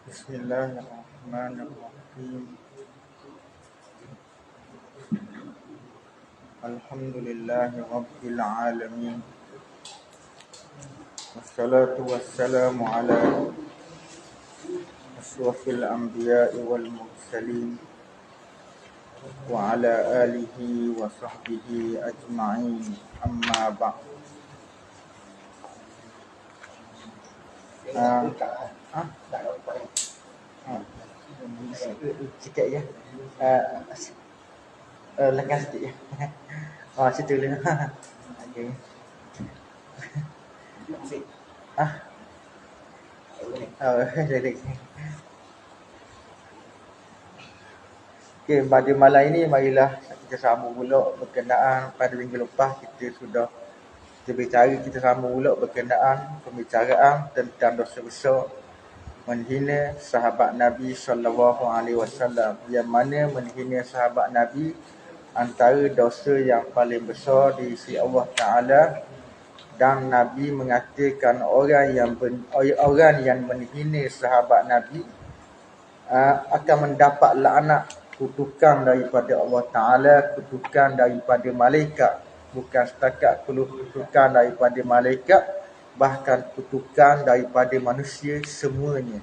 Bismillahirrahmanirrahim. Alhamdulillahi rabbil alamin. Wassalatu wassalamu ala asyrafil anbiya'i wal mursalin wa ala alihi wa sahbihi ajma'in. Amma ba'd. Sikit ya. Lekas sikit ya. Situ dulu. Okey. Okey, pada malam ini marilah kita sambung pula berkenaan pada minggu lepas kita sambung pula berkenaan pembicaraan tentang dosa besar menghina sahabat Nabi sallallahu alaihi wasallam, yang mana menghina sahabat Nabi antara dosa yang paling besar di sisi Allah Taala, dan Nabi mengatakan orang yang menghina sahabat Nabi akan mendapat laknat, kutukan daripada Allah Taala, kutukan daripada malaikat, bukan setakat kutukan daripada malaikat, bahkan kutukan daripada manusia semuanya.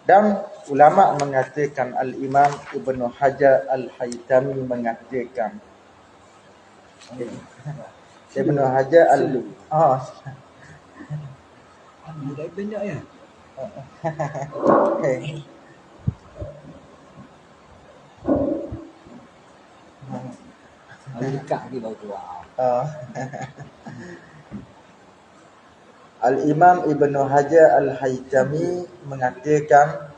Dan ulama mengatakan, Al-Imam Ibnu Hajar Al-Haytami mengatakan, Ibnu Hajar banyak ya. Okay. Dekat lagi baru keluar. Al-Imam Ibnu Hajar Al-Haytami mengatakan,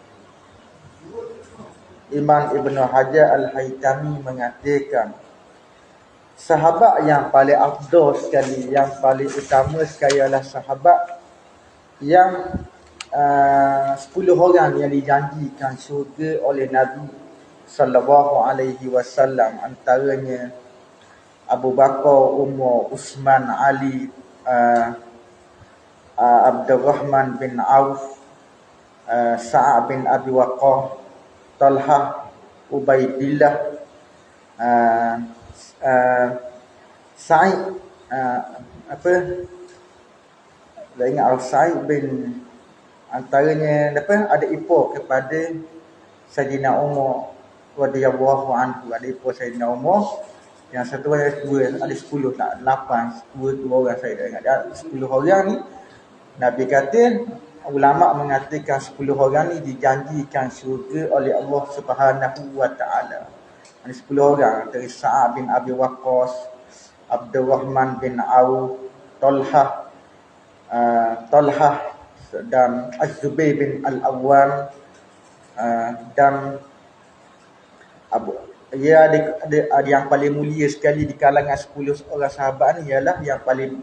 Imam Ibnu Hajar Al-Haytami mengatakan, sahabat yang paling afdal sekali, yang paling utama sekali adalah sahabat yang 10 orang yang dijanjikan syurga oleh Nabi sallallahu alaihi wasallam, antaranya Abu Bakar, Umar, Uthman, Ali, Abdurrahman bin Auf, Sa'ad bin Abi Waqqas, Talha, Ubaidillah, Sa'id Sa'id bin, antaranya ada ipar kepada Sayyidina Umar radhiyallahu anhu, ada ipar Sayyidina Umar. Yang satu ada 2, ada 10 tak 8, 2 orang saya dah ingat. 10 orang ni Nabi kata, ulama mengatakan 10 orang ni dijanjikan syurga oleh Allah Subhanahu wa taala. Ada 10 orang, dari Sa'ad bin Abi Waqqas, Abdurrahman bin Auf, Talha dan Az-Zubair bin Al-Awwam, dan ada yang paling mulia sekali di kalangan 10 orang sahabat ni ialah yang paling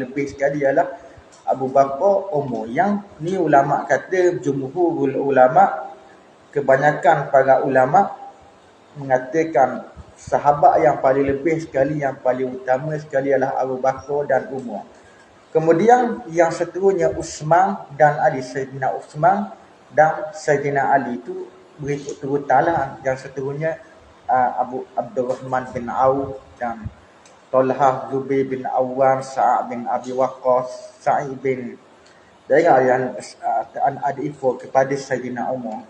lebih sekali ialah Abu Bakar, Umar. Yang ni ulama kata, jumhurul ulama, kebanyakan para ulama mengatakan sahabat yang paling lebih sekali, yang paling utama sekali ialah Abu Bakar dan Umar. Kemudian yang seterusnya Uthman dan Ali, Sayyidina Uthman dan Sayyidina Ali, itu berikut turutlah. Yang seterusnya Abdurrahman bin Auf dan Talha, Zubair bin Awwam, Sa'ad bin Abi Waqqas, Sa'id bin, yang ada info kepada Sayyidina Umar.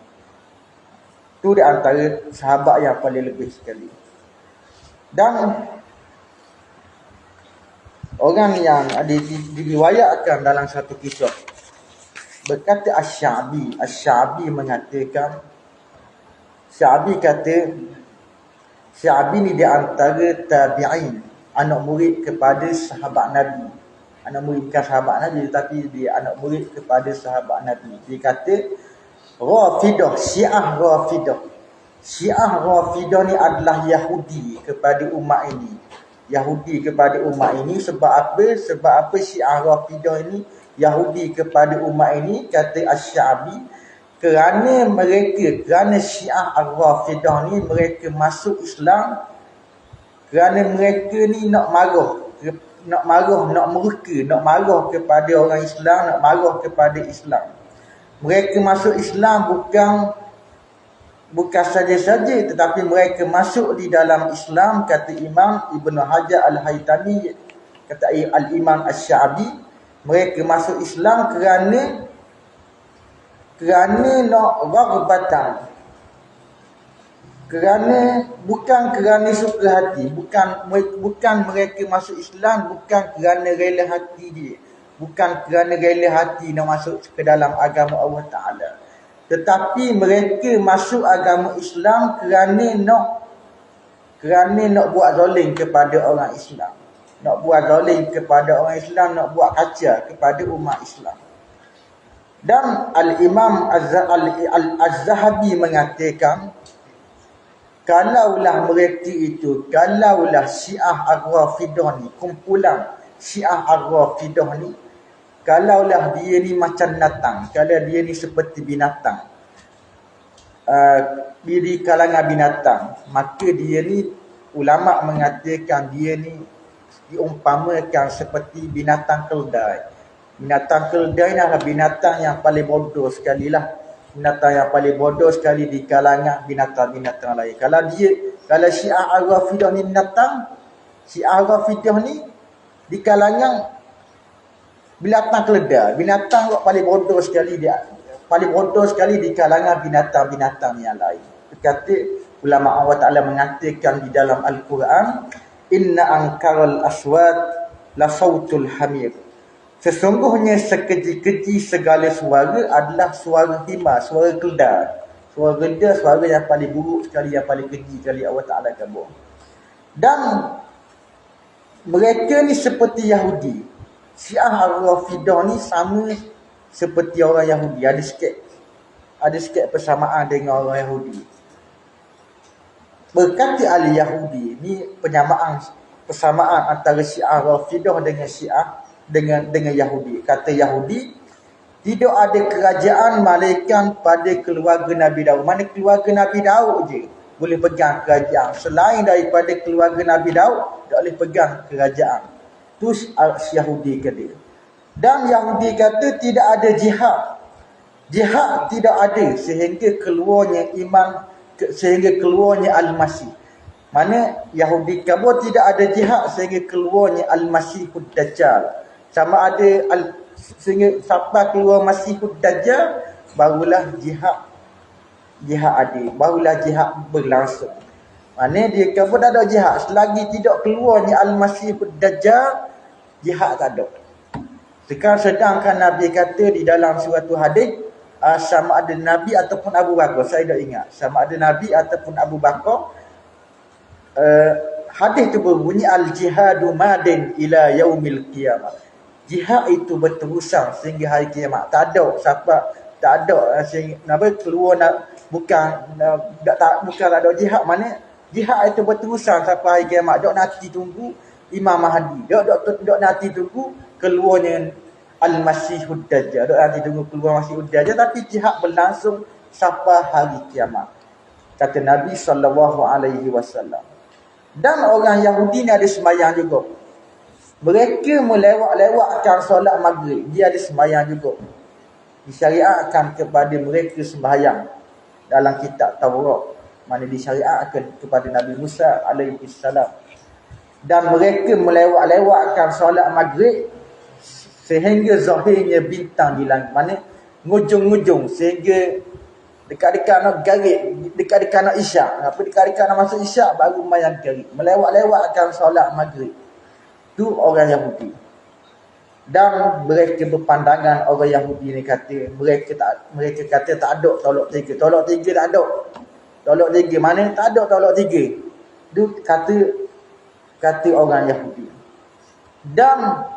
Itu di antara sahabat yang paling lebih sekali. Dan orang yang diriwayatkan dalam satu kisah, berkata Asy-Sya'bi mengatakan, Sya'bi ni di antara tabi'in, anak murid kepada sahabat Nabi. Anak murid bukan sahabat Nabi, tetapi dia anak murid kepada sahabat Nabi. Dia kata, Syiah Rafidah ni adalah Yahudi kepada umat ini. Sebab apa Syiah Rafidah ini Yahudi kepada umat ini? Kata Asy-Sya'bi, kerana Syiah Rafidah ni mereka masuk Islam kerana mereka ni nak marah, nak murka, nak marah kepada orang Islam, nak marah kepada Islam. Mereka masuk Islam bukan saja-saja, tetapi mereka masuk di dalam Islam, kata Imam Ibn Hajar Al-Haytami, kata Al-Imam Asy-Sya'bi, mereka masuk Islam kerana nak raghbatan, bukan kerana suka hati, bukan mereka masuk Islam bukan kerana rela hati dia, bukan kerana rela hati nak masuk ke dalam agama Allah Ta'ala, tetapi mereka masuk agama Islam kerana nak buat zalim kepada orang Islam, nak buat zalim kepada orang Islam, nak buat kacau kepada umat Islam. Dan Al-Imam Az-Zahabi mengatakan, kalaulah Syiah Ar-Rafidah ni, kumpulan Syiah Ar-Rafidah ni, kalaulah dia ni macam binatang, kalau dia ni seperti binatang, di kalangan binatang, maka dia ni, ulama mengatakan dia ni diumpamakan seperti binatang keldai. Binatang keldai adalah binatang yang paling bodoh sekali lah. Binatang yang paling bodoh sekali di kalangan binatang-binatang lain. Kalau Syiah Ar-Rafidah ni binatang, Syiah Ar-Rafidah ni di kalangan binatang keledai. Binatang paling bodoh sekali dia. Paling bodoh sekali di kalangan binatang-binatang yang lain. Kata ulama Allah Ta'ala mengatakan di dalam Al-Quran, inna ankaral aswat la sautul hamir. Sesungguhnya sekeji-keji segala suara adalah suara hima, suara keldai. Suara keldai, suara yang paling buruk sekali, yang paling keji sekali Allah Ta'ala kabur. Dan mereka ni seperti Yahudi. Syiah Ar-Rafidah ni sama seperti orang Yahudi. Ada sikit persamaan dengan orang Yahudi. Berkata ahli Yahudi, ni persamaan antara Syiah Ar-Rafidah dengan Syiah dengan Yahudi. Kata Yahudi, tidak ada kerajaan malaikat pada keluarga Nabi Daud. Mana keluarga Nabi Daud je boleh pegang kerajaan. Selain daripada keluarga Nabi Daud, tak boleh pegang kerajaan. Tu Yahudi kata. Dan Yahudi kata tidak ada jihad. Jihad tidak ada sehingga keluarnya Al-Masih. Mana Yahudi kabur tidak ada jihad sehingga keluarnya Al-Masihud Dajjal. Sama ada sehingga sampai keluar Masihud Dajjal, barulah jihad ada, barulah jihad berlangsung. Mana dia kabur tak ada jihad. Selagi tidak keluarnya Al-Masihud Dajjal, jihad tak ada. Sedangkan Nabi kata di dalam suatu hadis, sama ada Nabi ataupun Abu Bakar, saya tak ingat, sama ada Nabi ataupun Abu Bakar, hadis tu berbunyi al-jihadu madin ila yaumil qiyamah. Jihad itu berterusan sehingga hari kiamat. Tak ada sehingga keluar bukan ada jihad. Mana jihad itu berterusan sampai hari kiamat. Dok nanti tunggu Imam Mahdi. Dok nanti tunggu keluarnya Al-Masihud Dajjal. Dok nanti tunggu keluar Masihud Dajjal, tapi jihad berlangsung sampai hari kiamat. Kata Nabi SAW. Dan orang Yahudi ni ada sembahyang juga. Mereka melewat-lewatkan solat maghrib. Dia ada sembahyang juga. Disyariatkan kepada mereka sembahyang dalam kitab Taurat. Mana disyariatkan kepada Nabi Musa alaihissalam. Dan mereka melewat-lewatkan solat maghrib sehingga zahirnya bintang di langit. Mana ngujung-ngujung sehingga dekat-dekat nak garik, dekat-dekat nak isyak. Dekat-dekat nak masuk isyak baru mayang garik. Melewat-lewatkan solat maghrib. Tu orang Yahudi. Dan mereka berpandangan, orang Yahudi ni kata, mereka kata tak ada tolak tiga. Tolak tiga tak ada. Tolak tiga mana? Tak ada tolak tiga. Tu kata orang Yahudi. Dan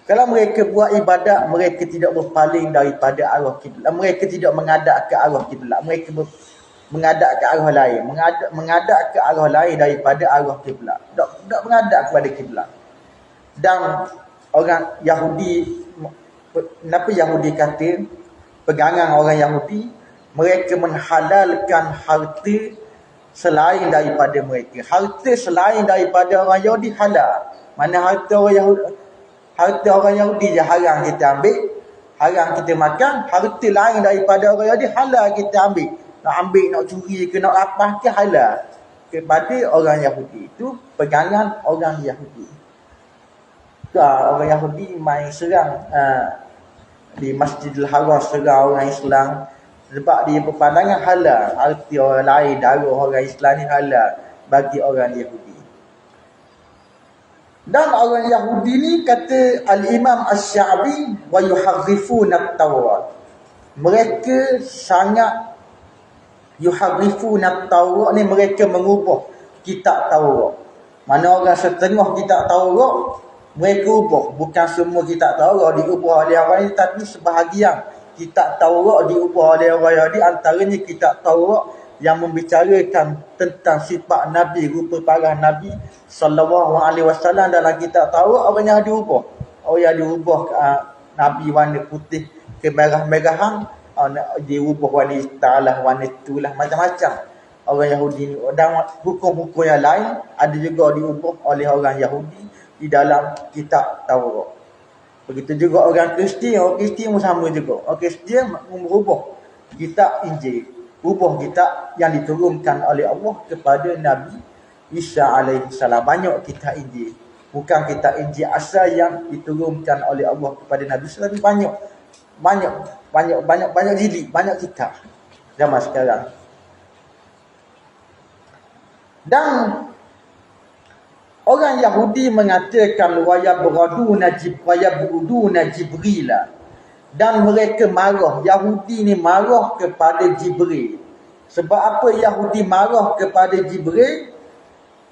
kalau mereka buat ibadat, mereka tidak berpaling daripada arah kiblat. Mereka tidak menghadap ke arah kiblat. Mereka menghadap ke arah lain. Menghadap ke arah lain daripada arah kiblat. Tak menghadap kepada kiblat. Dan orang Yahudi, kenapa Yahudi kata, pegangan orang Yahudi, mereka menghalalkan harta selain daripada mereka. Harta selain daripada orang Yahudi halal. Mana harta orang Yahudi je haram kita ambil. haram kita makan, harta lain daripada orang Yahudi halal kita ambil. Nak ambil, nak curi ke, nak lapah ke, halal kepada orang Yahudi. Itu pegangan orang Yahudi. Orang Yahudi main serang di Masjidil Haram, serang orang Islam sebab dia berpandangan halal. Arti orang lain, darah orang Islam ni halal bagi orang Yahudi. Dan orang Yahudi ni kata Al-Imam Asy-Sya'bi wa yuharrifuna at-Taurat. Mereka sangat yuharrifuna at-Taurat ni, mereka mengubah kitab Taurat. Mana orang setengah kitab Taurat mereka ubah. Bukan semua kitab Taurat diubah oleh orang Yahudi, tapi sebahagian kitab Taurat diubah oleh orang Yahudi. Antaranya kitab Taurat yang membicarakan tentang sifat Nabi, rupa parah Nabi sallallahu alaihi wasallam. Dalam kitab Taurat orang Yahudi ubah. Orang Yahudi ubah Nabi warna putih ke merah-merahan, dia ubah warna hitam lah, warna itulah, macam-macam orang Yahudi ni. Dan hukum-hukum yang lain ada juga diubah oleh orang Yahudi di dalam kitab Taurat. Begitu juga orang Kristian. Orang Kristian pun sama juga. Orang Kristian mengubah kitab Injil, ubah kitab yang diturunkan oleh Allah kepada Nabi Isa alaihi salam. Banyak kitab Injil, bukan kitab Injil asal yang diturunkan oleh Allah kepada Nabi Isa, tapi banyak jilid, banyak kitab zaman sekarang. Dan orang Yahudi mengatakan wayabghaduna Jibril, dan mereka marah. Yahudi ni marah kepada Jibril. Sebab apa Yahudi marah kepada Jibril?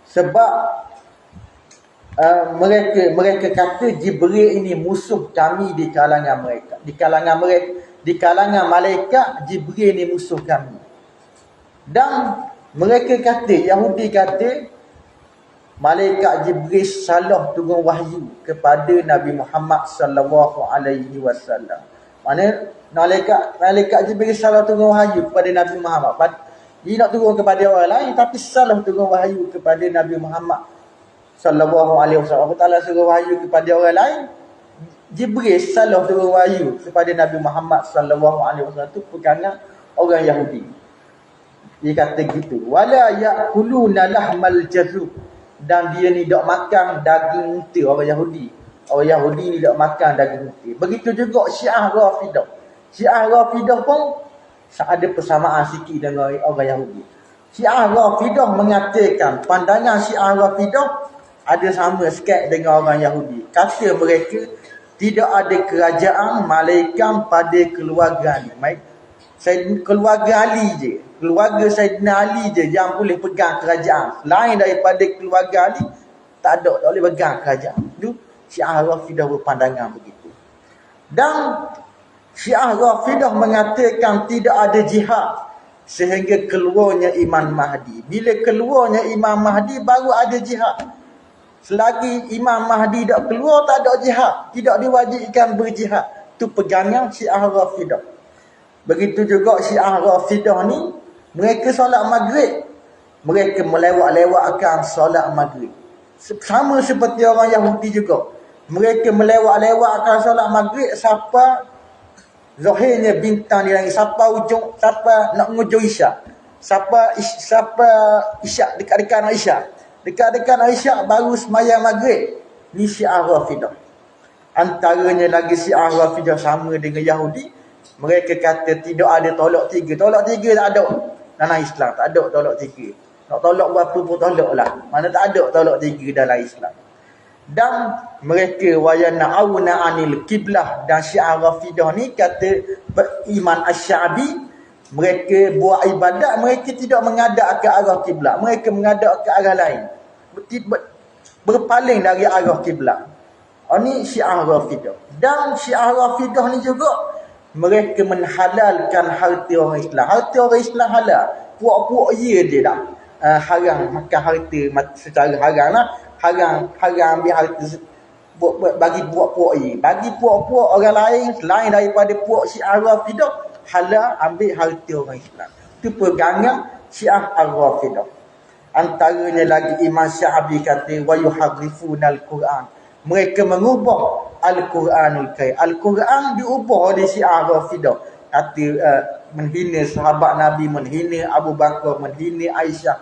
Sebab mereka kata Jibril ini musuh kami di kalangan mereka. Di kalangan malaikat, Jibril ini musuh kami. Dan mereka kata, Yahudi kata malaikat Jibril salah turun wahyu kepada Nabi Muhammad sallallahu alaihi wasallam. Mana malaikat Jibril salah turun wahyu kepada Nabi Muhammad. Dia nak turun kepada orang lain, tapi salah turun wahyu kepada Nabi Muhammad sallallahu alaihi wasallam. Allah Taala suruh wahyu kepada orang lain, Jibril salah turun wahyu kepada Nabi Muhammad sallallahu alaihi wasallam. Itu pegangan orang Yahudi. Dia kata gitu. Wala ya'kuluna lahmal jazur, dan dia ni tak makan daging unta. Orang Yahudi ni tak makan daging unta. Begitu juga Syiah Rafidah. Syiah Rafidah pun ada persamaan sikit dengan orang Yahudi. Syiah Rafidah mengatakan, pandangan Syiah Rafidah ada sama sikit dengan orang Yahudi. Kata mereka tidak ada kerajaan malaikat pada keluarga ni. Keluarga Ali je, keluarga Sayyidina Ali je yang boleh pegang kerajaan. Lain daripada keluarga Ali tak boleh pegang kerajaan. Itu Syiah Rafidah berpandangan begitu. Dan Syiah Rafidah mengatakan tidak ada jihad sehingga keluarnya Imam Mahdi. Bila keluarnya Imam Mahdi baru ada jihad. Selagi Imam Mahdi tak keluar, tak ada jihad. Tidak diwajibkan berjihad. Itu pegangan Syiah Rafidah. Begitu juga Syiah Rafidah ni, mereka solat maghrib, mereka melewat-lewatkan solat maghrib. Sama seperti orang Yahudi juga. Mereka melewat-lewatkan solat maghrib sampai zahirnya bintang di langit, sampai ujung, sampai nak mengujung isyak. Sampai isyak, dekat-dekat nak isyak. Dekat-dekat nak isyak baru sembahyang maghrib. Ni Syiah Rafidah. Antaranya lagi Syiah Rafidah sama dengan Yahudi. Mereka kata tidak ada tolak tiga. Tolak tiga tak ada dalam Islam. Tak ada tolak tiga. Nak tolak berapa pun tolak lah. Mana tak ada tolak tiga dalam Islam. Dan mereka wayana'awna anil kiblah. Dan Syiah Rafidah ni kata Imam Asy-Sya'bi, mereka buat ibadat, mereka tidak menghadap ke arah kiblat. Mereka menghadap ke arah lain. Berpaling dari arah kiblat. Ini Syiah Rafidah. Dan Syiah Rafidah ni juga mereka menghalalkan harta orang Islam. Harta orang Islam halal. Puak-puak dia tak haram makan harta secara haram lah. Haram ambil harta bagi puak-puak dia. Bagi puak-puak orang lain selain daripada puak Syiah Rafidah, halal ambil harta orang Islam. Itu pegangan Syiah Rafidah. Antaranya lagi Imam Sya'bi kata wa yuharrifunal Quran. Mereka mengubah Al-Quranul Karim. Al-Quran diubah oleh Syiah Rafidah. Kata menghina sahabat Nabi, menghina Abu Bakar, menghina Aisyah.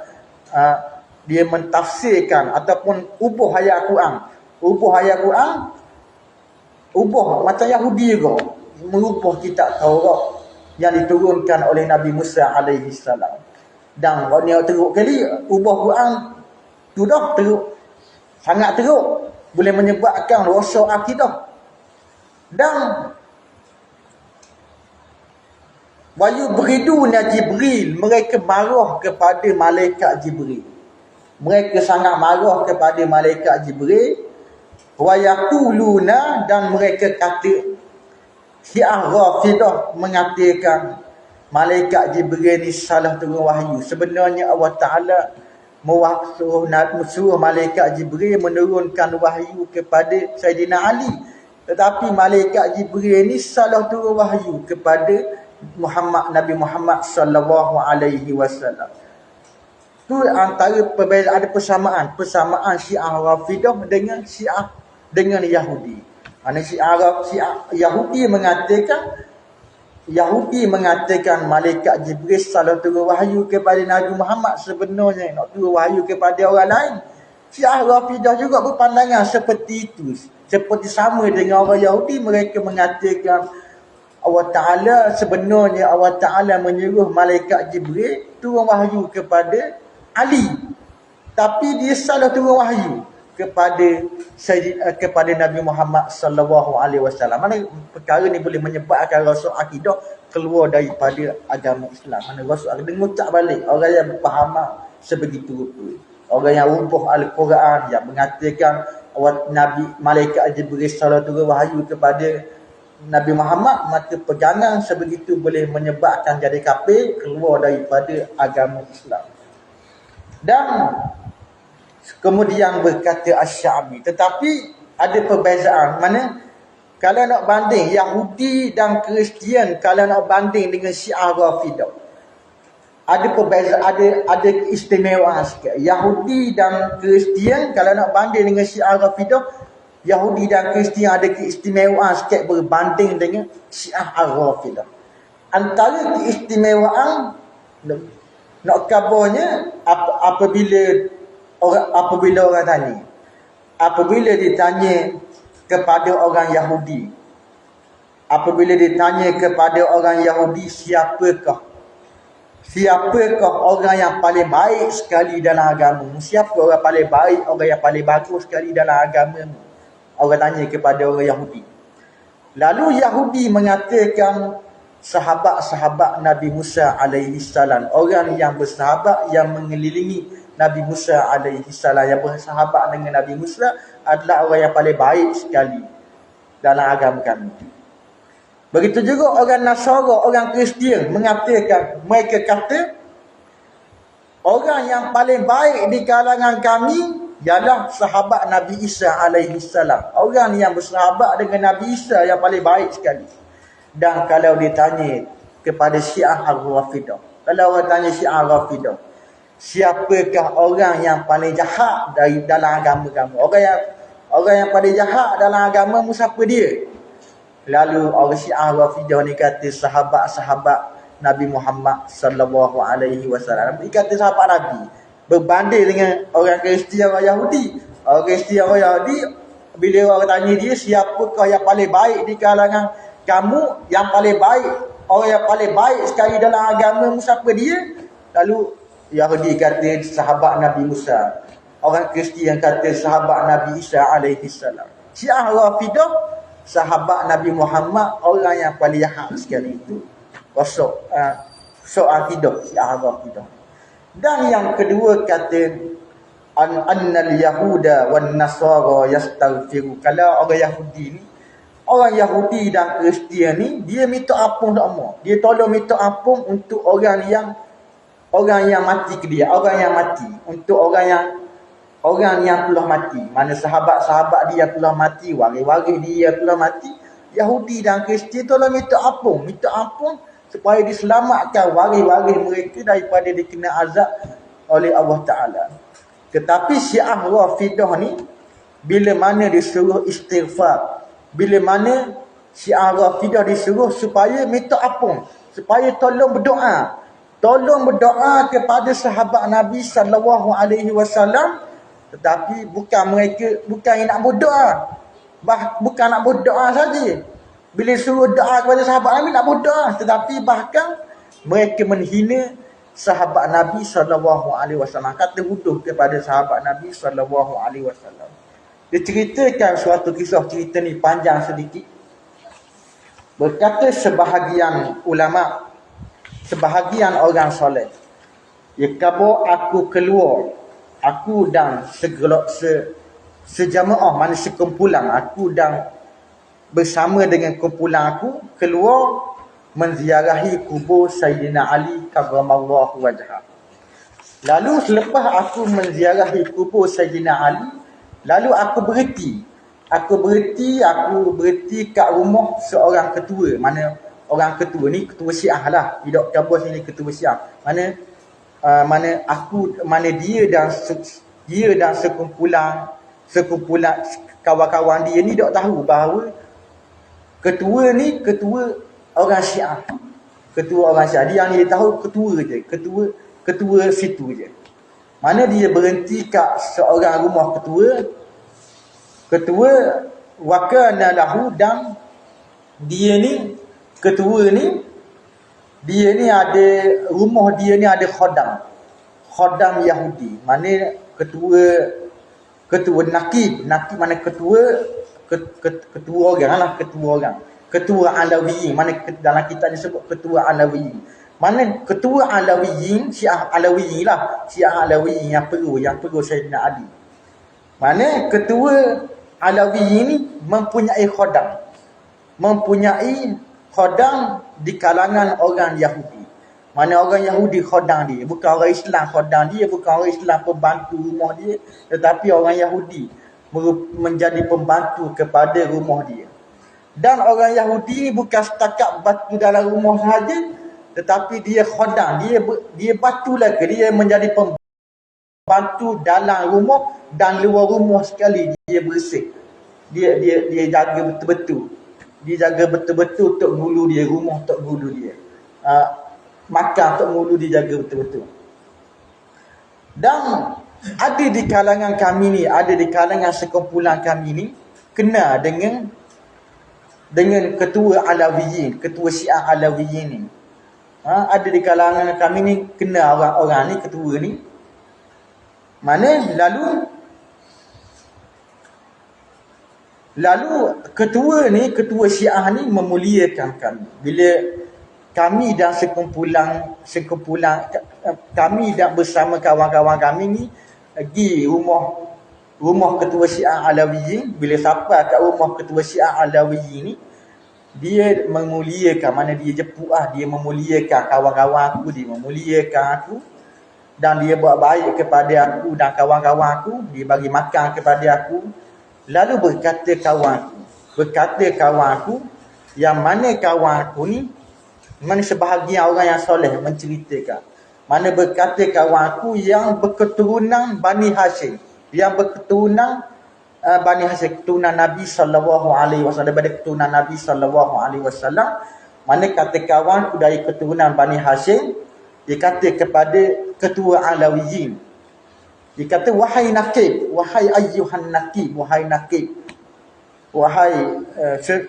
Dia mentafsirkan ataupun ubah ayat Quran. Ubah ayat Quran, ubah macam Yahudi juga. Merubah kitab Taurat yang diturunkan oleh Nabi Musa alaihi salam. Dan kalau teruk kali ubah Quran tu dah teruk, sangat teruk, boleh menyebabkan rosak akidah. Dan wayu beriduna Jibril, mereka marah kepada malaikat Jibril. Mereka sangat marah kepada malaikat Jibril. Wa yaquluna, dan mereka kata, Syiah Rafidah mengatakan malaikat Jibril ni salah turun wahyu. Sebenarnya Allah Ta'ala suruh malaikat Jibril menurunkan wahyu kepada Sayyidina Ali. Tetapi malaikat Jibril ni salah turun wahyu kepada Nabi Muhammad sallallahu alaihi wasallam. Tu antara perbezaan, ada persamaan Syiah Rafidah dengan Syiah dengan Yahudi. Syiah Yahudi mengatakan malaikat Jibril salah turun wahyu kepada Nabi Muhammad, sebenarnya nak turun wahyu kepada orang lain. Syiah Rafidah juga berpandangan seperti itu. Seperti sama dengan orang Yahudi, mereka mengatakan Allah Ta'ala, sebenarnya Allah Ta'ala menyuruh malaikat Jibril turun wahyu kepada Ali, tapi dia salah turun wahyu kepada Nabi Muhammad sallallahu alaihi wasallam. Mana perkara ni boleh menyebabkan rosak akidah, keluar daripada agama Islam. Mana rosak akidah, ngucap balik orang yang berfaham sebegitu rupa. Orang yang ubah Al-Quran, yang mengatakan malaikat Jibril salah turun wahyu kepada Nabi Muhammad, maka pegangan sebegitu boleh menyebabkan jadi kafir, keluar daripada agama Islam. Dan kemudian berkata Asy-Sya'bi, tetapi ada perbezaan. Mana kalau nak banding Yahudi dan Kristian, kalau nak banding dengan Syiah Rafidah, ada perbezaan, ada keistimewaan sikit. Yahudi dan Kristian, kalau nak banding dengan Syiah Rafidah, Yahudi dan Kristian ada keistimewaan sikit berbanding dengan Syiah Rafidah. Antara keistimewaan nak kabarnya, apabila orang tanya, apabila ditanya kepada orang Yahudi, siapakah orang yang paling baik sekali dalam agama? Siapa orang paling baik, orang yang paling bagus sekali dalam agama? Orang tanya kepada orang Yahudi. Lalu Yahudi mengatakan sahabat-sahabat Nabi Musa alaihi salam, orang yang bersahabat, yang mengelilingi Nabi Musa alaihi salam, yang bersahabat dengan Nabi Musa, adalah orang yang paling baik sekali dalam agama kami. Begitu juga orang Nasara, orang Kristian mengatakan, mereka kata orang yang paling baik di kalangan kami ialah sahabat Nabi Isa alaihi salam. Orang yang bersahabat dengan Nabi Isa yang paling baik sekali. Dan kalau ditanya kepada Syiah Rafidah, kalau orang tanya Syiah Rafidah, siapakah orang yang paling jahat dalam agama kamu? Orang yang paling jahat dalam agamamu, siapa dia? Lalu orang Syiah Rafidah ni kata sahabat-sahabat Nabi Muhammad sallallahu alaihi wasallam. Dia kata sahabat Nabi. Berbanding dengan orang Kristian, orang Yahudi. Orang Kristian, orang Yahudi, bila orang tanya dia, siapakah yang paling baik di kalangan kamu, yang paling baik, orang yang paling baik sekali dalam agamamu, siapa dia? Lalu Yahudi kata sahabat Nabi Musa. Orang Kristian kata sahabat Nabi Isa alaihi salam. Syiah Rafidah, sahabat Nabi Muhammad, orang yang paling jahat sekali itu. Rosak akidah Syiah Rafidah. Dan yang kedua kata annal yahuda wan nasara yastaghfiru. Kalau orang Yahudi ni, orang Yahudi dan Kristian ni, dia minta ampun tak mau. Dia tolong minta ampun untuk orang yang mati ke dia, orang yang mati, untuk orang yang telah mati. Mana sahabat-sahabat dia telah mati, waris-waris dia telah mati. Yahudi dan Kristian tolong minta ampun supaya diselamatkan waris-waris mereka daripada dikena azab oleh Allah Ta'ala. Tetapi Syiah Rafidah ni, bila mana disuruh istighfar bila mana Syiah Rafidah disuruh supaya minta ampun, supaya tolong berdoa. Tolong berdoa kepada sahabat Nabi sallallahu alaihi wasallam, tetapi bukan yang nak berdoa. Bukan nak berdoa saja. Bila suruh doa kepada sahabat Nabi nak berdoa, tetapi bahkan mereka menghina sahabat Nabi sallallahu alaihi wasallam, kata bodoh kepada sahabat Nabi sallallahu alaihi wasallam. Dia ceritakan suatu kisah, cerita ni panjang sedikit. Berkata sebahagian ulama, sebahagian orang soleh, ya kabo aku keluar, aku dan sejamaah, mana sekumpulan aku dan bersama dengan kumpulan aku keluar menziarahi kubur Sayyidina Ali karramallahu wajhah. Lalu selepas aku menziarahi kubur Sayyidina Ali, lalu aku berhenti kat rumah seorang ketua. Mana orang ketua ni ketua Syiah lah. Tidak kabus ni ketua Syiah. Mana dia dan sekumpulan kawan-kawan dia ni tak tahu bahawa ketua ni ketua orang Syiah. Ketua orang Syiah. Dia yang dia tahu ketua je. Ketua situ je. Mana dia berhenti kat seorang rumah ketua wakana lahu, dan dia ni ketua ni, dia ni ada rumah dia ni ada khodam Yahudi. Mana ketua nakib mana ketua orang lah, ketua Alawiyin. Mana dalam kitab disebut ketua Alawiyin. Mana ketua Alawiyin, Syiah Alawiyin lah, Syiah Alawiyin yang perlu Sayyidina Ali. Mana ketua Alawiyin ni mempunyai khodam di kalangan orang Yahudi. Mana orang Yahudi khodam dia, bukan orang Islam khodam dia, bukan orang Islam pembantu rumah dia, tetapi orang Yahudi menjadi pembantu kepada rumah dia. Dan orang Yahudi ni bukan setakat batu dalam rumah sahaja, tetapi dia khodam, dia batu lagi, dia menjadi pembantu dalam rumah dan luar rumah sekali. Dia bersih, dia jaga betul-betul, dia jaga betul-betul tok gulu dia, rumah tok gulu dia, makan tok gulu dia jaga betul-betul. Dan ada di kalangan kami ni, ada di kalangan sekumpulan kami ni kenal dengan ketua Alawiyin, ketua Syiah Alawiyin ni. Ada di kalangan kami ni kenal orang-orang ni, ketua ni. Mana lalu ketua Syiah ni memuliakan kami. Bila kami dan sekumpulan kami dan bersama kawan-kawan kami ni pergi rumah ketua Syiah Alawiyin. Bila sampai kat rumah ketua Syiah Alawiyin ni, dia memuliakan, mana dia jemput dia memuliakan kawan-kawan aku, dia memuliakan aku, dan dia buat baik kepada aku dan kawan-kawan aku, dia bagi makan kepada aku. Lalu berkata kawan aku, yang mana kawan aku ni, mana sebahagian orang yang soleh menceritakan, mana berkata kawan aku yang berketurunan Bani Hashim, yang berketurunan Bani Hashim, keturunan Nabi sallallahu alaihi wasallam, daripada keturunan Nabi sallallahu alaihi wasallam. Mana kata kawan aku dari keturunan Bani Hashim, dia kata kepada ketua Alawiyin, dia kata, wahai nakib, wahai ayyuhan nakib, wahai nakib, wahai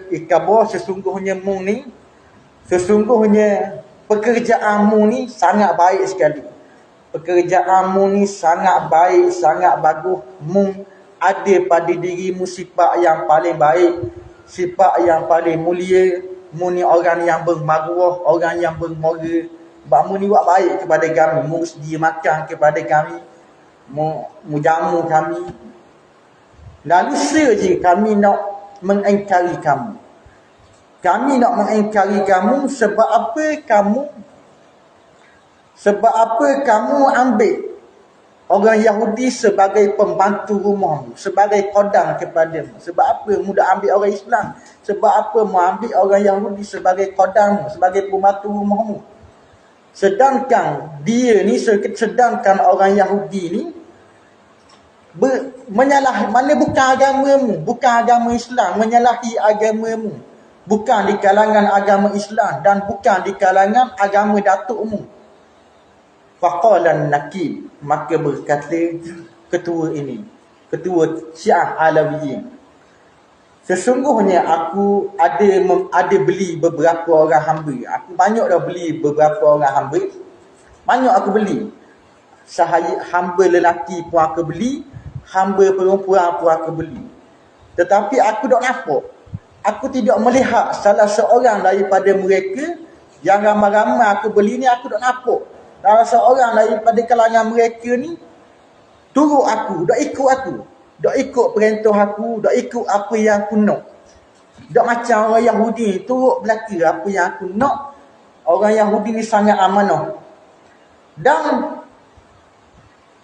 ikabur, sesungguhnya pekerjaanmu ni sangat baik sekali. Pekerjaanmu ni sangat baik, sangat bagus. Ada pada dirimu sifat yang paling baik, sifat yang paling mulia. Mu ni orang yang bermaruah, orang yang bermoral. Mu ni buat baik kepada kami, mu sedia makan kepada kami, mu jamu kami. Lalu saja kami nak mengingkari kamu. Kami nak mengingkari kamu sebab apa kamu ambil orang Yahudi sebagai pembantu rumahmu, sebagai kodang kepadamu. Sebab apa mu dah ambil orang Islam? Sebab apa mu ambil orang Yahudi sebagai kodangmu, sebagai pembantu rumahmu? Sedangkan orang Yahudi ni mana bukan agamamu, bukan agama Islam, menyalahi agamamu, bukan di kalangan agama Islam dan bukan di kalangan agama datukmu. Faqalan nakib, maka berkata ketua ini, ketua Syiah Alawiyin, sesungguhnya aku ada beli beberapa orang hamba. Aku banyak dah beli beberapa orang hamba. Banyak aku beli. Hamba lelaki pun aku beli, hamba perempuan pun aku beli. Tetapi aku tak nampak, aku tidak melihat salah seorang daripada mereka yang ramai-ramai aku beli ni, aku tak nampak salah seorang daripada kalangan mereka ni turut aku, tak ikut aku, tak ikut perintah aku, tak ikut apa yang aku nak. Tak macam orang Yahudi turut belaka apa yang aku nak. Orang Yahudi ni sangat amanah. Dan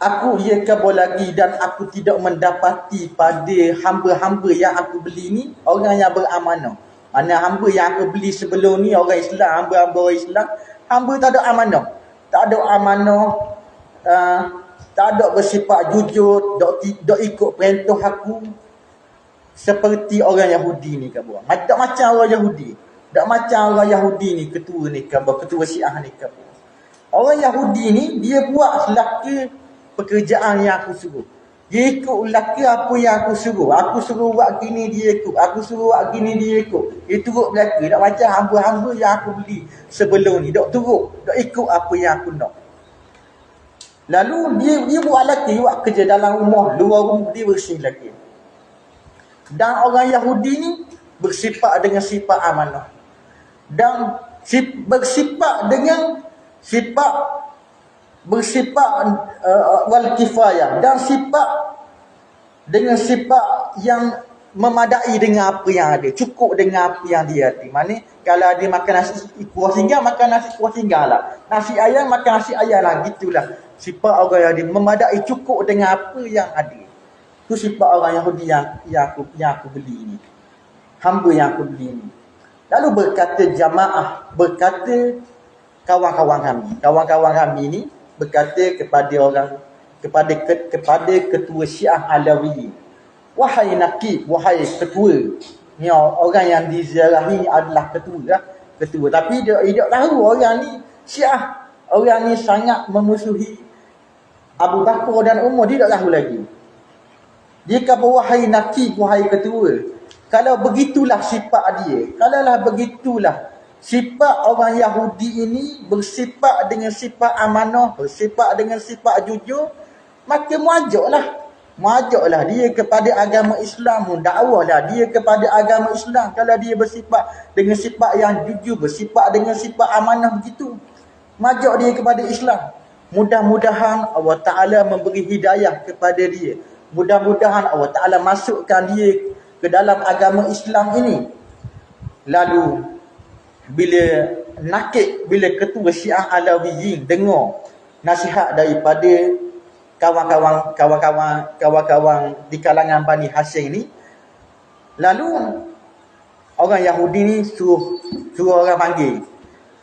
aku ia kabur lagi, dan aku tidak mendapati pada hamba-hamba yang aku beli ni orang yang beramanah. Mana hamba yang aku beli sebelum ni orang Islam, hamba-hamba orang Islam, hamba tak ada amanah. Tak ada amanah, tak ada bersifat jujur, tak ikut perintah aku. Seperti orang Yahudi ni kabur. Tak macam orang Yahudi. Tak macam orang Yahudi ni, ketua ni kabur, ketua Syiah ni kabur. Orang Yahudi ni dia buat selaka pekerjaan yang aku suruh. Dia ikut laka apa yang aku suruh. Aku suruh buat gini dia ikut. Aku suruh buat gini dia ikut. Dia turut belaka. Tak macam hamba-hamba yang aku beli sebelum ni. Tak turut. Tak ikut apa yang aku nak. Lalu dia buat laki, buat kerja dalam rumah. Luar rumah dia bersih laki. Dan orang Yahudi ni bersifat dengan sifat amanah. Dan bersifat dengan bersifat wal kifayah, dan dengan sifat yang memadai dengan apa yang ada, cukup dengan apa yang dia ada. Mana kalau dia makan nasi kuah singgah, makan nasi kuah singgah lah. Nasi ayam, makan nasi ayam lah. Gitulah sifat orang Yahudi, memadai, cukup dengan apa yang ada. Itu sifat orang Yahudi yang aku beli ni, hamba yang aku beli ni. Lalu berkata jamaah, berkata kawan-kawan kami ni berkata kepada ketua Syiah Alawi, wahai nakib, wahai ketua. Ni orang yang diziarahi adalah ketua. Tapi dia tidak tahu orang ni Syiah, orang ni sangat memusuhi Abu Bakar dan Umar, dia tak tahu lagi. Dia kata wahai nakib, wahai ketua. Kalau begitulah sifat dia, kalaulah begitulah sifat orang Yahudi ini, bersifat dengan sifat amanah, bersifat dengan sifat jujur, maka muajaklah dia kepada agama Islam, dakwahlah dia kepada agama Islam. Kalau dia bersifat dengan sifat yang jujur, bersifat dengan sifat amanah begitu, muajak dia kepada Islam. Mudah-mudahan Allah Ta'ala memberi hidayah kepada dia. Mudah-mudahan Allah Ta'ala masukkan dia ke dalam agama Islam ini. Lalu bila ketua Syiah Alawiyin dengar nasihat daripada kawan-kawan di kalangan Bani Hashim ni, lalu orang Yahudi ni suruh orang panggil.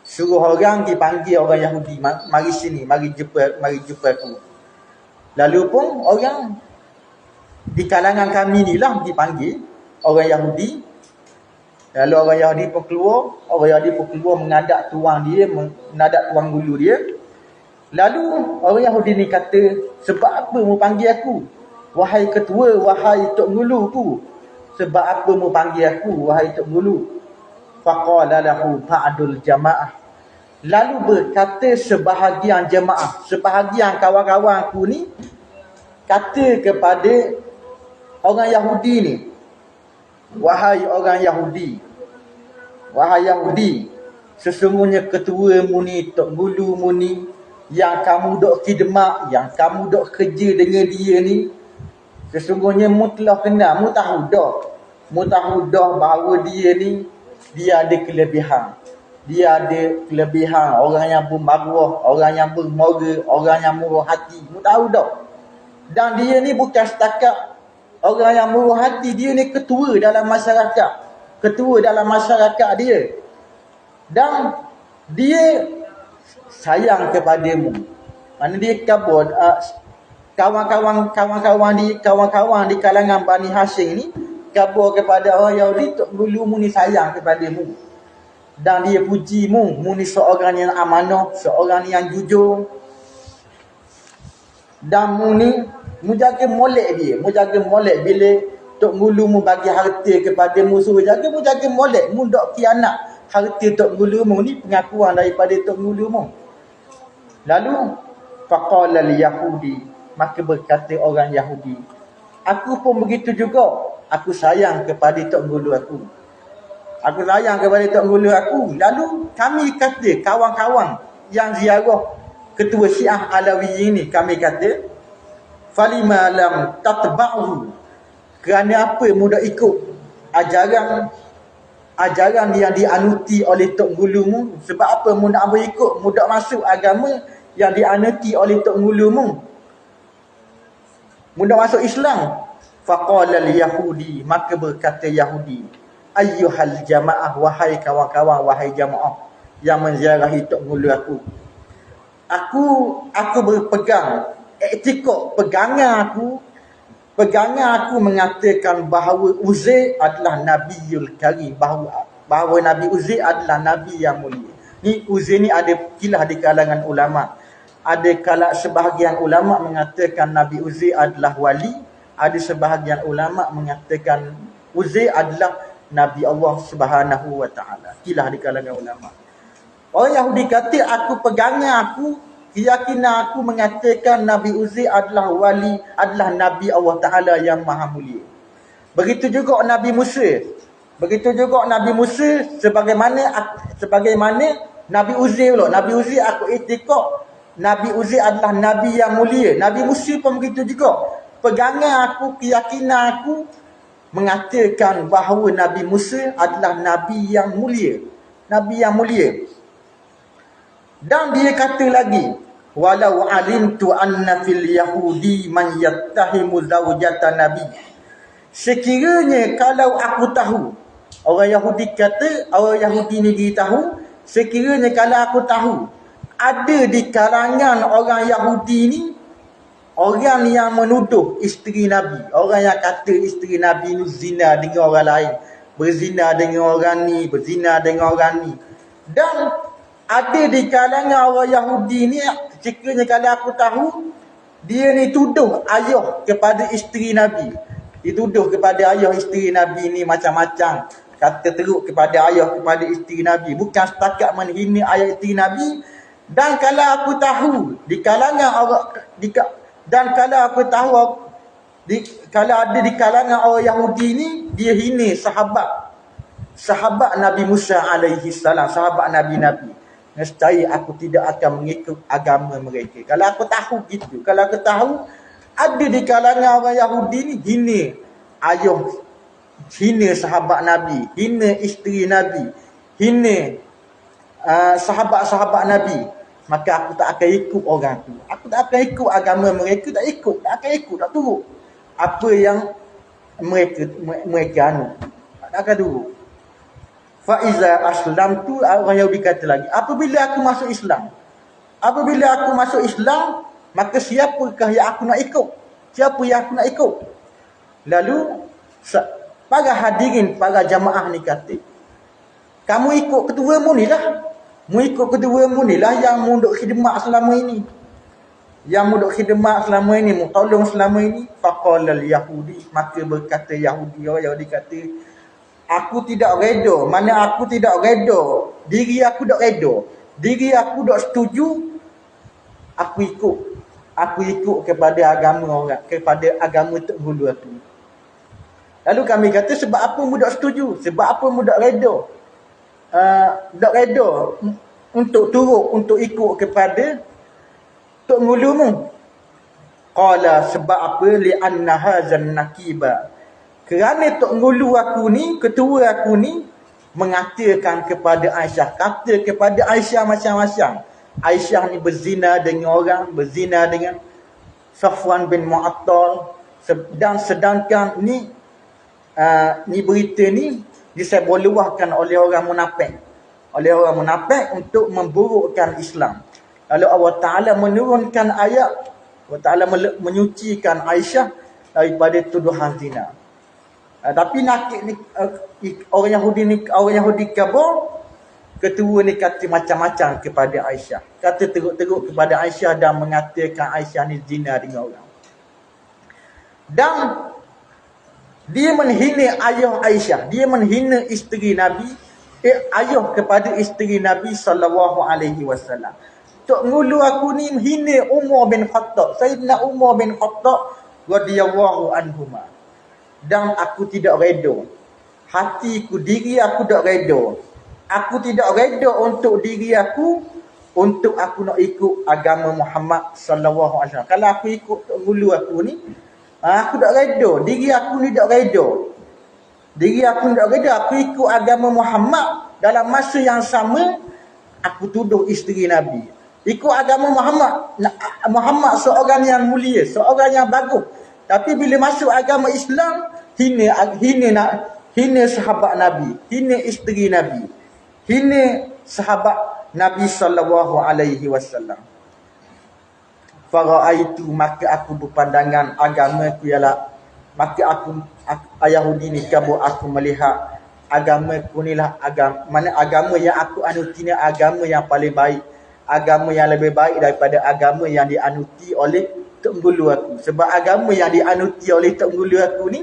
Suruh orang dipanggil orang Yahudi, mari sini, mari jumpa aku. Lalu pun orang di kalangan kami ni lah dipanggil orang Yahudi. Lalu orang Yahudi pun keluar, mengadap tuang dia, mengadap tuang gulu dia. Lalu orang Yahudi ni kata, sebab apa mu panggil aku, wahai ketua, wahai tok gulu ku? Sebab apa mu panggil aku, wahai tok gulu? Faqala lahu ba'dul jamaah. Lalu berkata sebahagian jemaah, sebahagian kawan-kawan aku ni kata kepada orang Yahudi ni, wahai orang Yahudi, wahai Yahudi, sesungguhnya ketua mu ni, tok gulu mu ni, yang kamu dok khidmat, yang kamu dok kerja dengan dia ni, sesungguhnya mu telah kenal, mu tahu dah bahawa dia ni, dia ada kelebihan. Dia ada kelebihan, orang yang bermaruah, orang yang bermoral, orang yang murah hati. Mu tahu dah. Dan dia ni bukan setakat orang yang murah hati, dia ni ketua dalam masyarakat. Ketua dalam masyarakat dia. Dan dia sayang kepadamu. Mana dia kabur, kawan-kawan di kalangan Bani Hashim ni kabur kepada orang Yahudi, Tok Gulu mu ni sayang kepada mu. Dan dia puji mu ni seorang yang amanah, seorang yang jujur. Dan mu jaga molek dia, mu jaga molek bila Tok Gulu mu bagi harta kepada mu, suruh jaga, mu jaga molek, mu dok kianat harta Tok Gulu mu ni, pengakuan daripada Tok Gulu mu. Lalu faqala al-yahudi, maka berkata orang Yahudi, aku pun begitu juga, aku sayang kepada Tok Gulu aku. Aku sayang kepada Tok Gulu aku. Lalu kami kata, kawan-kawan yang ziarah ketua Syiah Alawi ini, kami kata, falima lam tatba'u, kerana apa mu dak ikut ajaran yang dianuti oleh Tok Gulu mu? Sebab apa mu nak berikut, mu dak masuk agama yang dianuti oleh Tok Gulu mu? Mu dak masuk Islam. Faqala al-yahudi, maka berkata Yahudi, ayyuhal jamaah, wahai kawan-kawan, wahai jamaah yang menziarahi Tok Gulu aku. Aku berpegang, etikot pegangan aku mengatakan bahawa Uzair adalah Nabiul Karim, bahawa Nabi Uzair adalah Nabi yang mulia. Ni Uzair ni ada kilah di kalangan ulama. Ada kala sebahagian ulama mengatakan Nabi Uzair adalah wali, ada sebahagian ulama mengatakan Uzair adalah Nabi Allah Subhanahu wa taala. Kilah di kalangan ulama. Orang Yahudi kata, aku pegangan keyakinan aku mengatakan Nabi Uzair adalah wali, adalah Nabi Allah Ta'ala yang maha mulia. Begitu juga Nabi Musa. Sebagaimana Nabi Uzair pula. Nabi Uzair aku iktikad Nabi Uzair adalah Nabi yang mulia. Nabi Musa pun begitu juga. Pegangan aku, keyakinan aku mengatakan bahawa Nabi Musa adalah Nabi yang mulia. Dan dia kata lagi, walau alimtu anna fil yahudi man yattahimu zawjata nabi. Sekiranya kalau aku tahu, orang Yahudi ni dia tahu, sekiranya kalau aku tahu ada di kalangan orang Yahudi ni orang yang menuduh isteri Nabi, orang yang kata isteri Nabi ni zina dengan orang lain, berzina dengan orang ni, berzina dengan orang ni. Dan ada di kalangan orang Yahudi ni, sekiranya kalau aku tahu, dia ni tuduh ayah kepada isteri Nabi. Dituduh kepada ayah isteri Nabi ni macam-macam. Kata teruk kepada ayah, kepada isteri Nabi. Bukan setakat menghina ayah isteri Nabi. Dan kalau aku tahu, di kalangan orang, kalau ada di kalangan orang Yahudi ni, dia hina sahabat Nabi Musa alaihi salam, sahabat Nabi-Nabi. Nescaya aku tidak akan mengikut agama mereka. Kalau aku tahu gitu. Kalau aku tahu ada di kalangan orang Yahudi ni hina ayah, hina sahabat Nabi, hina isteri Nabi, hina sahabat-sahabat Nabi, maka aku tak akan ikut orang tu. Aku tak akan ikut agama mereka, tak akan ikut, tak turut apa yang mereka anu. Tak akan turut. Faiza aslam tu, orang Yahudi kata lagi, apabila aku masuk Islam, maka siapakah yang aku nak ikut? Lalu para hadirin, para jamaah ni kata, kamu ikut ketua mu ni lah. Yang mu duk khidmat selama ini. Mu tolong selama ini. Faqala al-yahudi, maka berkata Yahudi, orang Yahudi kata, aku tidak reda. Mana aku tidak reda, diri aku tak reda, diri aku tak setuju. Aku ikut kepada agama orang, kepada agama Tok Gulu aku. Lalu kami kata, sebab apa mu tak setuju? Sebab apa mu tak reda? Tak reda untuk turut, untuk ikut kepada Tok Gulu mu. Qala, sebab apa? Li'anna hazan nakiba, kerana Tok Gulu aku ni, ketua aku ni, mengatakan kepada Aisyah, kata kepada Aisyah macam-macam. Aisyah ni berzina dengan orang, berzina dengan Safwan bin Mu'attal. Dan sedangkan ni berita ni disebarluahkan oleh orang munafik. Untuk memburukkan Islam. Lalu Allah Ta'ala menurunkan ayat Allah Ta'ala menyucikan Aisyah daripada tuduhan zina. Tapi nakik ni orang Yahudi kafir, ketua ni kata macam-macam kepada Aisyah. Kata teruk-teruk kepada Aisyah dan mengatakan Aisyah ni zina dengan orang. Dan dia menghina ayah Aisyah, dia menghina isteri Nabi, ayah kepada isteri Nabi SAW. Tok ngulu aku ni menghina Umar bin Khattab, Sayyidina Umar bin Khattab radhiyallahu anhuma. Dan aku tidak reda. Hatiku, diri aku tak reda. Aku tidak reda untuk diri aku, untuk aku nak ikut agama Muhammad sallallahu alaihi wasallam. Kalau aku ikut gulu aku ni, aku tak reda. Diri aku ni tak reda. Diri aku ni tak reda. Aku ikut agama Muhammad, dalam masa yang sama aku tuduh isteri Nabi. Ikut agama Muhammad seorang yang mulia, seorang yang bagus. Tapi bila masuk agama Islam, hina sahabat Nabi, hina isteri Nabi, hina sahabat Nabi sallallahu alaihi wasallam. Faraitu, maka aku berpandangan agama aku ialah, maka aku Yahudi ni kabur, aku melihat agama aku ni lah agama yang aku anuti ni agama yang paling baik, agama yang lebih baik daripada agama yang dianuti oleh tok gulu aku. Sebab agama yang dianuti oleh tok gulu aku ni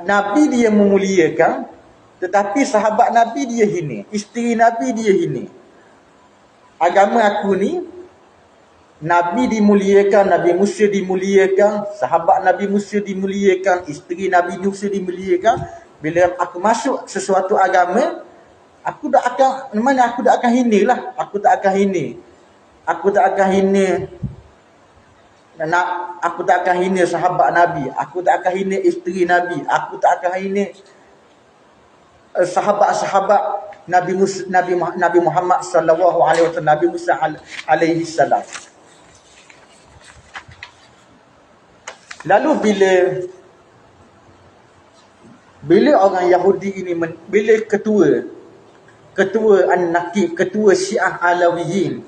Nabi dia memuliakan, tetapi sahabat Nabi dia hina, isteri Nabi dia hina. Agama aku ni Nabi dimuliakan, Nabi Musa dimuliakan, sahabat Nabi Musa dimuliakan, isteri Nabi Musa dimuliakan. Bila aku masuk sesuatu agama, aku tak akan hina lah. Aku tak akan hina. Aku tak akan hina sahabat Nabi. Aku tak akan hina isteri Nabi. Aku tak akan hina sahabat-sahabat Nabi Muhammad sallallahu alaihi wasallam, Nabi Musa alaihi salam. Lalu bila orang Yahudi ini, bila ketua An-Naqib, ketua Syiah Alawiyin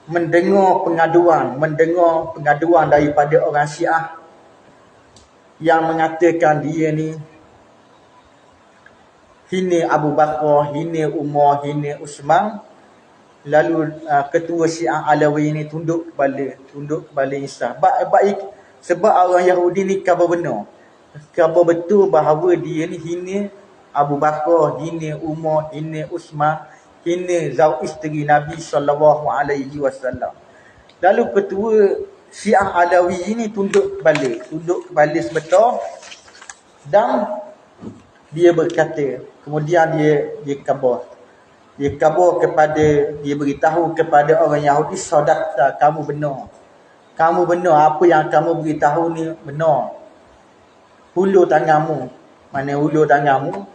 mendengar pengaduan daripada orang Syiah yang mengatakan dia ni hina Abu Bakar, hina Umar, hina Usman. Lalu ketua Syiah Alawi ini tunduk kepala Isa. Sebab orang Yahudi ni khabar benar, khabar betul bahawa dia ni hina Abu Bakar, hina Umar, hina Usman, hina zauj isteri Nabi sallallahu alaihi wasallam. Lalu ketua Syiah Alawi ini tunduk kepala sebetul, dan dia berkata, kemudian dia khabar kepada, dia beritahu kepada orang Yahudi, saudara, kamu benar, apa yang kamu beritahu ni benar. Hulur tanganmu. Mana hulur tanganmu?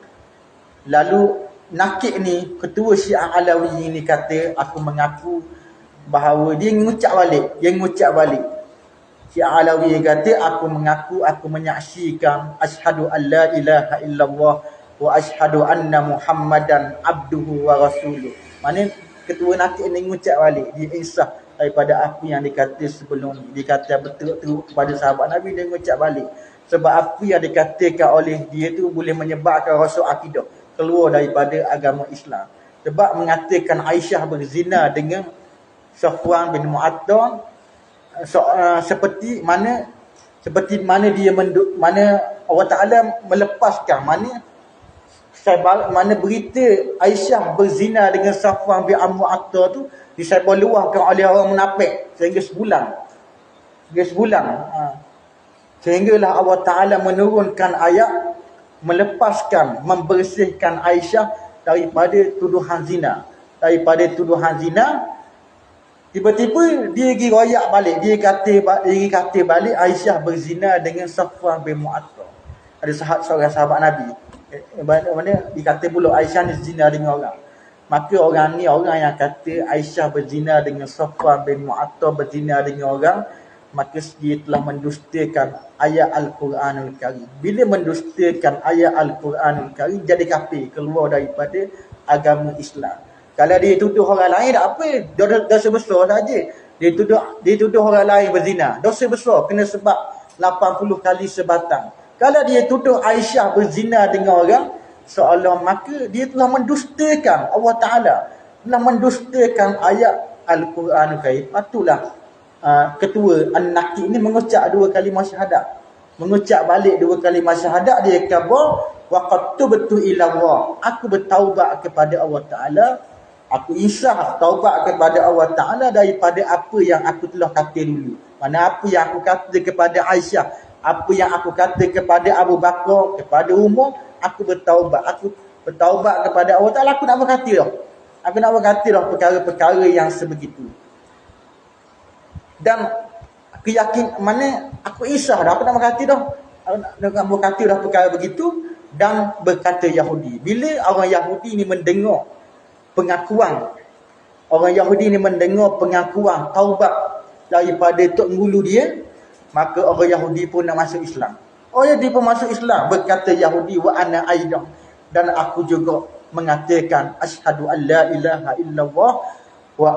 Lalu Naqib ni, ketua Syiah Alawi ni kata, aku mengaku bahawa dia mengucap balik. Syiah Alawi kata, aku mengaku, aku menyaksikan asyhadu an la ilaha illallah wa asyhadu anna Muhammadan abduhu wa rasuluh. Mana ketua Naqib ni mengucap balik, dia insaf daripada apa yang dikata sebelum ni. Dia kata betul-betul kepada sahabat Nabi, dia mengucap balik. Sebab apa yang dikatakan oleh dia tu boleh menyebabkan rasa akidah keluar daripada agama Islam. Sebab mengatakan Aisyah berzina dengan Safwan bin Mu'attal, seperti mana dia mana Allah Ta'ala melepaskan, mana berita Aisyah berzina dengan Safwan bin Mu'attal tu disebar luahkan oleh orang munafik sehingga sebulan. Sehinggalah Allah Ta'ala menurunkan ayat melepaskan, membersihkan Aisyah daripada tuduhan zina. Tiba-tiba dia pergi royak balik, dia kata balik Aisyah berzina dengan Safwan bin Mu'attal. Ada seorang sahabat Nabi, mana dikata pula Aisyah ni zina dengan orang. Maka orang ni, orang yang kata Aisyah berzina dengan Safwan bin Mu'attal, berzina dengan orang, maka dia telah mendustakan ayat Al-Quranul Karim. Bila mendustakan ayat Al-Quranul Karim, jadi kafir, keluar daripada agama Islam. Kalau dia tuduh orang lain, tak apa, dosa besar saja. Dia tuduh orang lain berzina. Dosa besar, kena sebab 80 kali sebatang. Kalau dia tuduh Aisyah berzina dengan orang, seolah maka dia telah mendustakan Allah Ta'ala, telah mendustakan ayat Al-Quran Karim. Itulah ketua An-Naqi ini mengucap 2 kalimah syahadat. Mengucap balik 2 kalimah syahadat, dia kata wa qad tubtu ila Allah, aku bertaubat kepada Allah Ta'ala, aku insaf taubat kepada Allah Ta'ala daripada apa yang aku telah kata dulu. Mana apa yang aku kata kepada Aisyah, apa yang aku kata kepada Abu Bakar, kepada Umar, aku bertaubat. Aku bertaubat kepada Allah Ta'ala, aku nak berkata dah. Aku nak berkata dah perkara-perkara yang sebegitu. Dan keyakin mana aku insaf dah, aku nak berkata dah. Aku nak berkata dah perkara begitu. Dan berkata Yahudi. Bila orang Yahudi ni mendengar pengakuan, orang Yahudi ni mendengar pengakuan taubat daripada tok ngulu dia, maka orang Yahudi pun nak masuk Islam. Orang Yahudi pun masuk Islam. Berkata Yahudi, wa ana aidan, dan aku juga mengatakan asyhadu an la ilaha illallah wa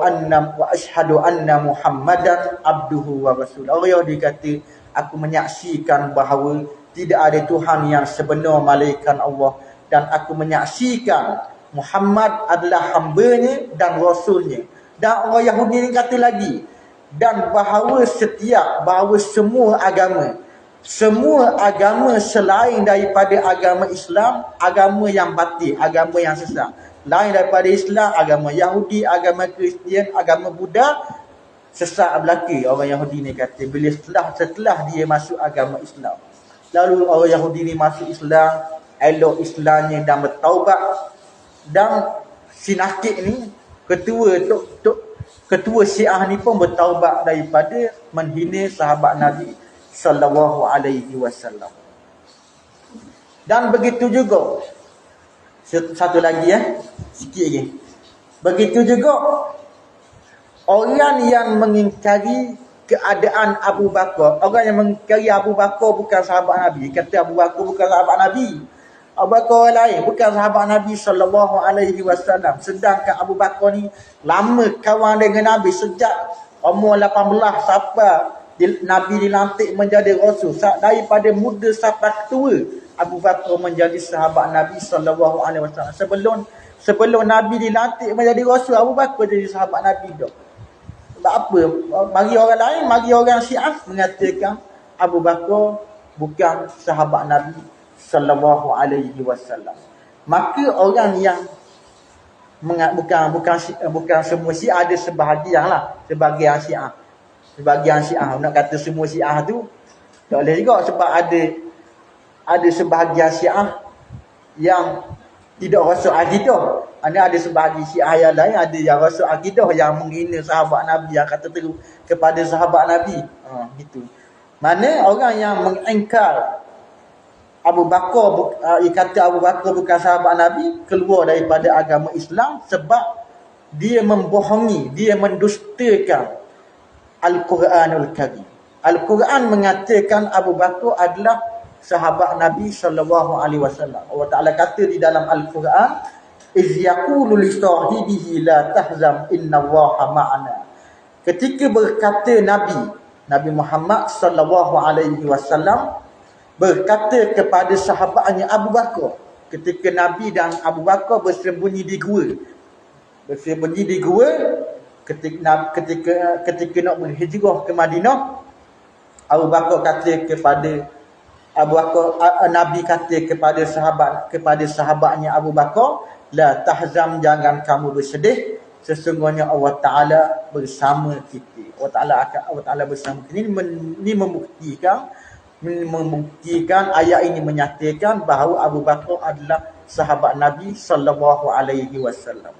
asyhadu anna Muhammadan abduhu wa rasul. Orang Yahudi kata, aku menyaksikan bahawa tidak ada Tuhan yang sebenar malaikat Allah, dan aku menyaksikan Muhammad adalah hambanya dan rasulnya. Dan orang Yahudi ni kata lagi, dan bahawa semua agama selain daripada agama Islam, agama yang batil, agama yang sesat. Lain daripada Islam, agama Yahudi, agama Kristian, agama Buddha, sesat belaka. Orang Yahudi ni kata, bila setelah dia masuk agama Islam, lalu orang Yahudi ni masuk Islam, elok Islamnya dan bertaubat. Dan si Naqi ni, ketua Syiah ni pun bertaubat daripada menghina sahabat Nabi sallallahu alaihi wasallam. Dan begitu juga, satu lagi sikit lagi. Begitu juga orang yang mengingkari keadaan Abu Bakar, orang yang mengingkari Abu Bakar bukan sahabat Nabi, kata Abu Bakar bukan sahabat Nabi, Abu Bakar orang lain bukan sahabat Nabi sallallahu alaihi wasallam. Sedangkan Abu Bakar ni lama kawan dengan Nabi sejak umur 18 sampai Nabi dilantik menjadi rasul. Daripada muda sampai tua, Abu Bakar menjadi sahabat Nabi sallallahu alaihi wasallam. Sebelum Nabi dilantik menjadi rasul, Abu Bakar jadi sahabat Nabi dah. Sebab apa? Bagi orang lain, bagi orang Syiah mengatakan Abu Bakar bukan sahabat Nabi sallallahu alaihi wasallam. Maka orang yang bukan semua Syiah, ada sebahagian Syiah. Sebahagian Syiah nak kata semua Syiah tu tak boleh juga, sebab ada sebahagian Syiah yang tidak rasul akidah. Ada sebahagian Syiah yang lain, ada yang rasul akidah, yang menghina sahabat Nabi, yang kata terus kepada sahabat Nabi. Gitu. Mana orang yang mengingkar Abu Bakar, kata Abu Bakar bukan sahabat Nabi, keluar daripada agama Islam sebab dia membohongi, dia mendustakan Al-Quranul Karim. Al-Quran mengatakan Abu Bakar adalah sahabat Nabi sallallahu alaihi wasallam. Allah Taala kata di dalam Al-Quran, iz yaqulu li sahibihi la tahzan innallaha ma'ana. Ketika berkata Nabi Muhammad sallallahu alaihi wasallam berkata kepada sahabatnya Abu Bakar, ketika Nabi dan Abu Bakar bersembunyi di gua. Ketika nak berhijrah ke Madinah, Abu Bakar kata kepada Nabi kata kepada sahabatnya Abu Bakar, la tahzan, jangan kamu bersedih, sesungguhnya Allah Taala bersama kita. Allah Taala bersama kita. Ini membuktikan ayat ini menyatakan bahawa Abu Bakar adalah sahabat Nabi sallallahu alaihi wasallam.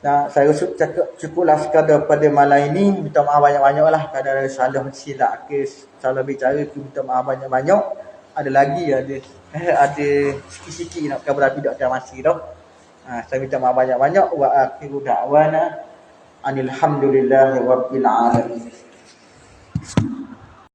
Nah, saya rasa cukuplah sekadar pada malam ini. Minta maaf banyak-banyaklah kadang ada salah silap ke salah bicara tu, minta maaf banyak-banyak. Ada lagi ada sikit-sikit nak kabar tidak masih dah. Saya minta maaf banyak-banyak. Wa akhiru da'wana anil hamdulillahi rabbil alamin.